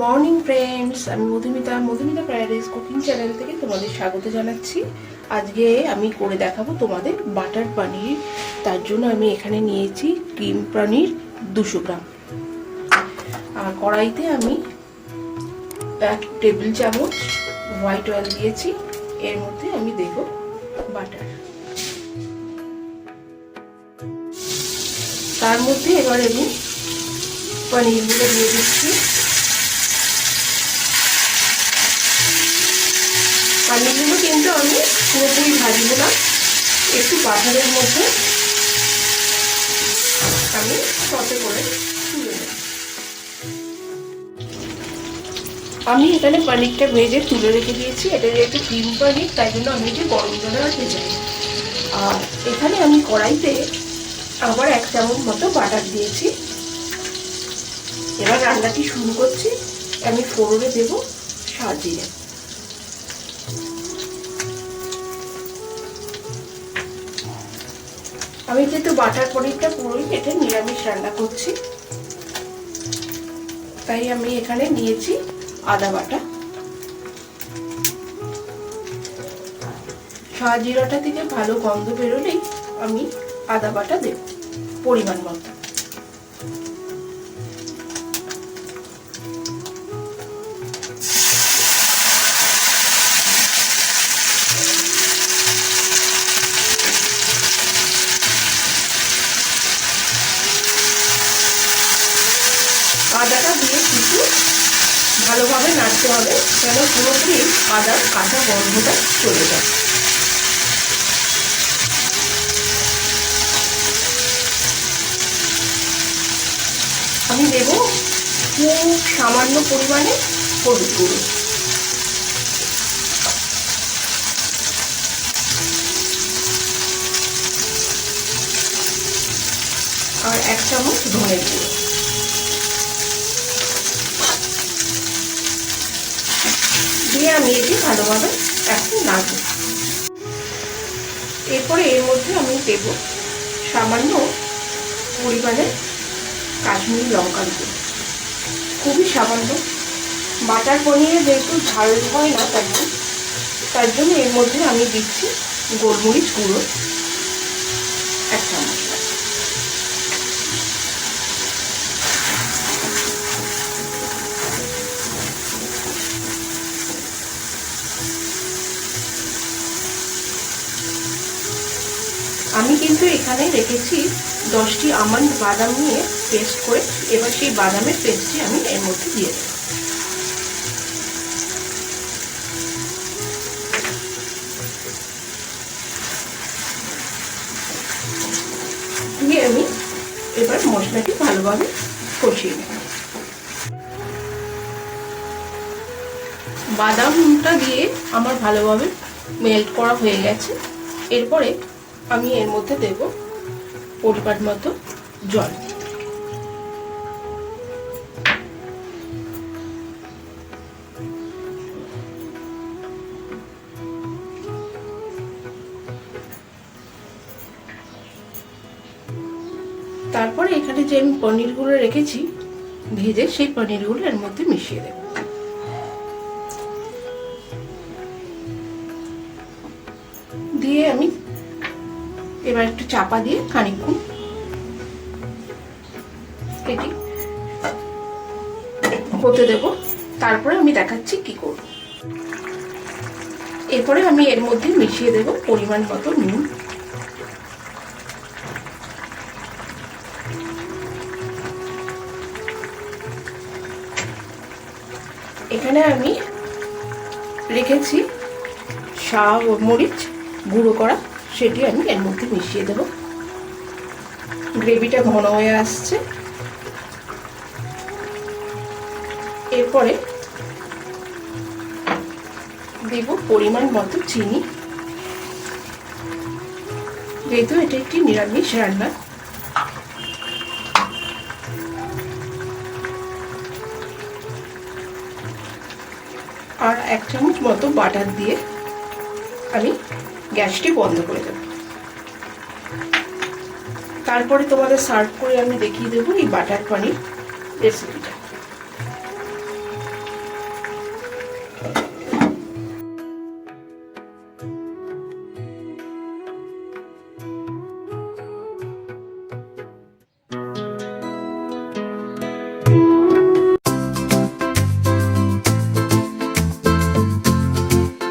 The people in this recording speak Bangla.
মর্নিং ফ্রেন্ডস, আমি মধুমিতা প্যারাডাইস কুকিং চ্যানেল থেকে তোমাদের স্বাগত জানাচ্ছি। আজকে আমি করে দেখাবো তোমাদের বাটার পনির। তার জন্য আমি এখানে নিয়েছি ক্রিম পনির 200 গ্রাম। আর কড়াইতে আমি 1 টেবিল চামচ হোয়াইট অয়েল দিয়েছি। এর মধ্যে আমি দেব বাটার। তার মধ্যে এবার আমি পনিরগুলো দিয়ে দিচ্ছি। পনিরগুলো কিন্তু আমি পুরোপুরি ভাজবো না, একটু বাটারের মধ্যে আমি সতে করে তুলে নেব। আমি এখানে পনিরটা ভেজে তুলে রেখে দিয়েছি। এটা যেহেতু ক্রিম পনির, তাই জন্য আমি যে গরম জলে রাখতে চাই। আর এখানে আমি কড়াইতে আবার 1 চামচ মতো বাটার দিয়েছি। এবার রান্নাটি শুরু করছি। আমি ফোড়নে দেব সাজিয়ে। আমি যেহেতু বাটার পনিরটা পুরোই এটা নিরামিষ রান্না করছি, তাই আমি এখানে নিয়েছি আদা বাটা। সাজিরাটা থেকে ভালো গন্ধ বেরোলেই আমি আদা বাটা দেব পরিমাণ মতো। আদাটা দিয়ে কিছু ভালোভাবে নাড়তে হবে, যেন পুরোপুরি আদার কাঁচা গন্ধটা চলে যায়। আমি দেব খুব সামান্য পরিমাণে হলুদ গুঁড়ো, আর 1 চামচ ধনের গুঁড়ো। দিয়ে আমি এটি ভালোভাবে এখন নাড়ব। এরপরে এর মধ্যে আমি দেব সামান্য পরিমাণে কাশ্মীরি লঙ্কার গুঁড়ো, খুবই সামান্য। বাটার পনিরে যেহেতু ঝাল হয় না, তার জন্য এর মধ্যে আমি দিচ্ছি গোলমরিচ গুঁড়ো 1 চামচ। আমি কিন্তু এখানে রেখেছি 10টি আমন্ড বাদাম নিয়ে পেস্ট করে। এবার সেই বাদামের পেস্টটি আমি এর মধ্যে দিয়ে দেব। দিয়ে আমি এবার মশলাটি ভালোভাবে কষিয়ে নেব। বাদামটা দিয়ে আমার ভালোভাবে মেল্ট করা হয়ে গেছে। এরপরে আমি এর মধ্যে দেব পরিমাণ মতো জল। তারপরে এখানে যে আমি পনিরগুলো রেখেছি ভেজে, সেই পনিরগুলো এর মধ্যে মিশিয়ে দেব। দিয়ে আমি এবার একটু চাপা দিয়ে খানিকক্ষণ এটি হতে দেব। তারপরে আমি দেখাচ্ছি কি করব। এরপরে আমি এর মধ্যে মিশিয়ে দেব পরিমাণ মতো নুন। এখানে আমি রেখেছি মরিচ গুঁড়ো করা, সেটি আমি এর মধ্যে মিশিয়ে দেব। গ্রেভিটা ঘন হয়ে আসছে। এরপরে দেব পরিমাণ মতো চিনি। যেহেতু এটা একটি নিরামিষ রান্না, আর 1 চামচ মতো বাটার দিয়ে আমি গ্যাসটি বন্ধ করে দেব। তারপরে তোমাদের সার্ভ করে আমি দেখিয়ে দেবো এই বাটার পনির রেসিপিটা।